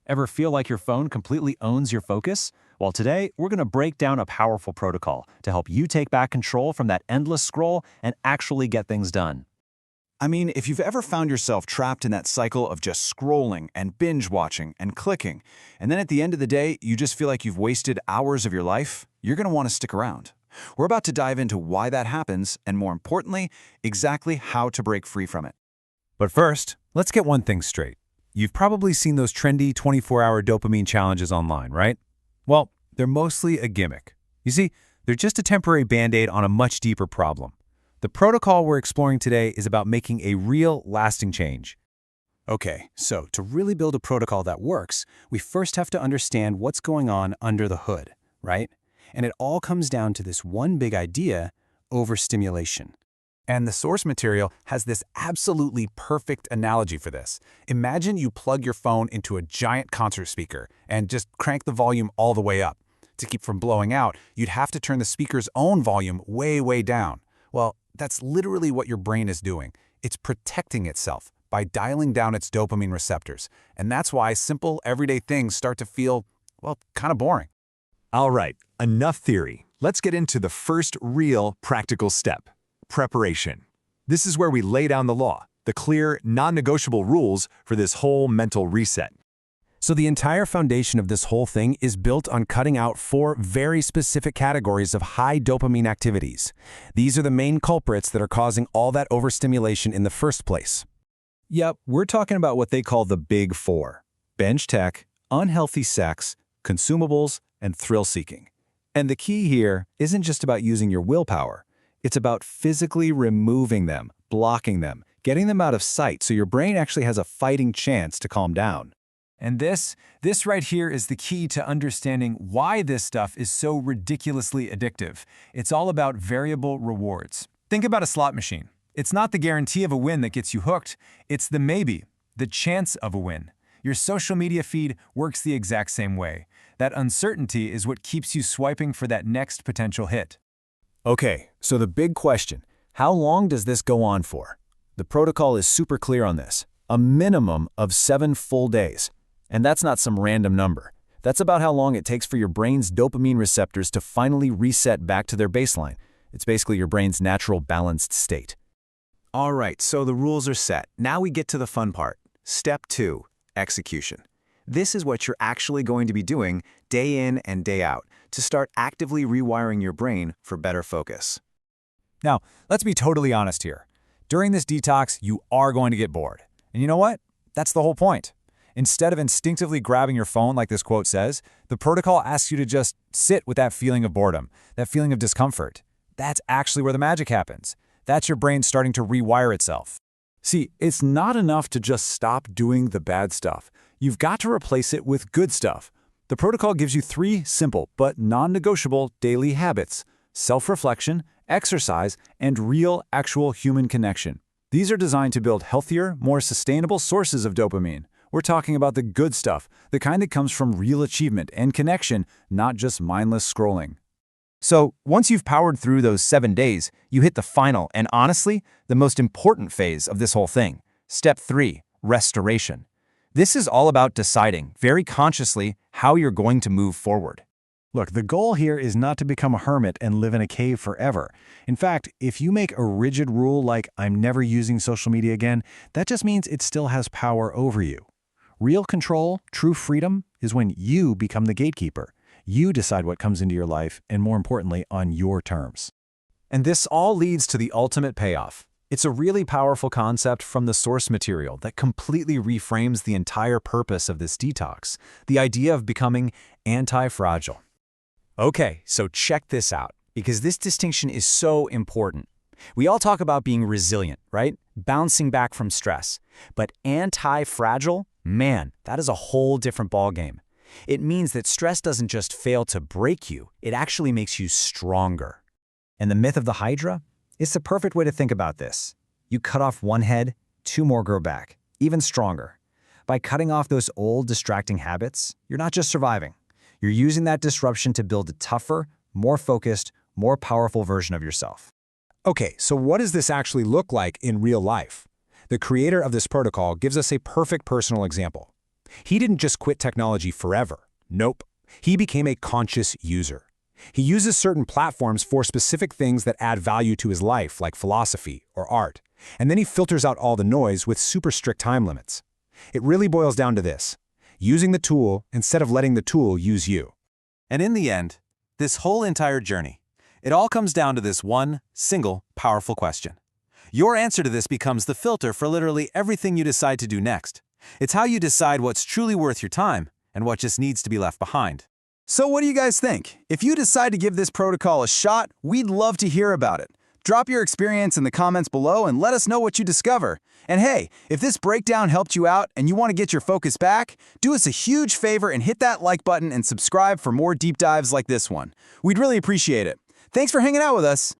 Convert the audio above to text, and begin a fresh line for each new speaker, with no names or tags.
Ever feel like your phone completely owns your focus? Well, today, we're going to break down a powerful protocol to help you take back control from that endless scroll and actually get things done.
I mean, if you've ever found yourself trapped in that cycle of just scrolling and binge watching and clicking, and then at the end of the day, you just feel like you've wasted hours of your life, you're going to want to stick around. We're about to dive into why that happens and, more importantly, exactly how to break free from it.
But first, let's get one thing straight. You've probably seen those trendy 24-hour dopamine challenges online, right? Well, they're mostly a gimmick. You see, they're just a temporary band-aid on a much deeper problem. The protocol we're exploring today is about making a real, lasting change.
Okay, so to really build a protocol that works, we first have to understand what's going on under the hood, right? And it all comes down to this one big idea: overstimulation. And the source material has this absolutely perfect analogy for this. Imagine you plug your phone into a giant concert speaker and just crank the volume all the way up. To keep from blowing out, you'd have to turn the speaker's own volume way, way down. Well, that's literally what your brain is doing. It's protecting itself by dialing down its dopamine receptors. And that's why simple, everyday things start to feel, well, kind of boring.
All right, enough theory. Let's get into the first real practical step: preparation. This is where we lay down the law, the clear, non-negotiable rules for this whole mental reset.
So the entire foundation of this whole thing is built on cutting out 4 very specific categories of high dopamine activities. These are the main culprits that are causing all that overstimulation in the first place.
Yep, we're talking about what they call the Big Four: binge tech, unhealthy sex, consumables, and thrill-seeking. And the key here isn't just about using your willpower. It's about physically removing them, blocking them, getting them out of sight so your brain actually has a fighting chance to calm down.
And this right here is the key to understanding why this stuff is so ridiculously addictive. It's all about variable rewards. Think about a slot machine. It's not the guarantee of a win that gets you hooked. It's the maybe, the chance of a win. Your social media feed works the exact same way. That uncertainty is what keeps you swiping for that next potential hit.
Okay, so the big question: how long does this go on for? The protocol is super clear on this: a minimum of 7 full days. And that's not some random number. That's about how long it takes for your brain's dopamine receptors to finally reset back to their baseline. It's basically your brain's natural balanced state.
All right, so the rules are set. Now we get to the fun part. Step 2, execution. This is what you're actually going to be doing day in and day out to start actively rewiring your brain for better focus.
Now, let's be totally honest here. During this detox, you are going to get bored. And you know what? That's the whole point. Instead of instinctively grabbing your phone like this quote says, the protocol asks you to just sit with that feeling of boredom, that feeling of discomfort. That's actually where the magic happens. That's your brain starting to rewire itself.
See, it's not enough to just stop doing the bad stuff. You've got to replace it with good stuff. The protocol gives you 3 simple but non-negotiable daily habits: self-reflection, exercise, and real, actual human connection. These are designed to build healthier, more sustainable sources of dopamine. We're talking about the good stuff, the kind that comes from real achievement and connection, not just mindless scrolling.
So, once you've powered through those 7 days, you hit the final and honestly, the most important phase of this whole thing. Step 3, restoration. This is all about deciding, very consciously, how you're going to move forward.
Look, the goal here is not to become a hermit and live in a cave forever. In fact, if you make a rigid rule like "I'm never using social media again," that just means it still has power over you. Real control, true freedom, is when you become the gatekeeper. You decide what comes into your life, and more importantly, on your terms.
And this all leads to the ultimate payoff. It's a really powerful concept from the source material that completely reframes the entire purpose of this detox, the idea of becoming anti-fragile. Okay, so check this out, because this distinction is so important. We all talk about being resilient, right? Bouncing back from stress. But anti-fragile? Man, that is a whole different ballgame. It means that stress doesn't just fail to break you, it actually makes you stronger. And the myth of the Hydra? It's the perfect way to think about this. You cut off one head, 2 more grow back, even stronger. By cutting off those old distracting habits, you're not just surviving. You're using that disruption to build a tougher, more focused, more powerful version of yourself.
Okay, so what does this actually look like in real life? The creator of this protocol gives us a perfect personal example.
He didn't just quit technology forever. Nope. He became a conscious user. He uses certain platforms for specific things that add value to his life, like philosophy or art. And then he filters out all the noise with super strict time limits. It really boils down to this: using the tool instead of letting the tool use you.
And in the end, this whole entire journey, it all comes down to this one single powerful question. Your answer to this becomes the filter for literally everything you decide to do next. It's how you decide what's truly worth your time and what just needs to be left behind.
So what do you guys think? If you decide to give this protocol a shot, we'd love to hear about it. Drop your experience in the comments below and let us know what you discover. And hey, if this breakdown helped you out and you want to get your focus back, do us a huge favor and hit that like button and subscribe for more deep dives like this one. We'd really appreciate it. Thanks for hanging out with us.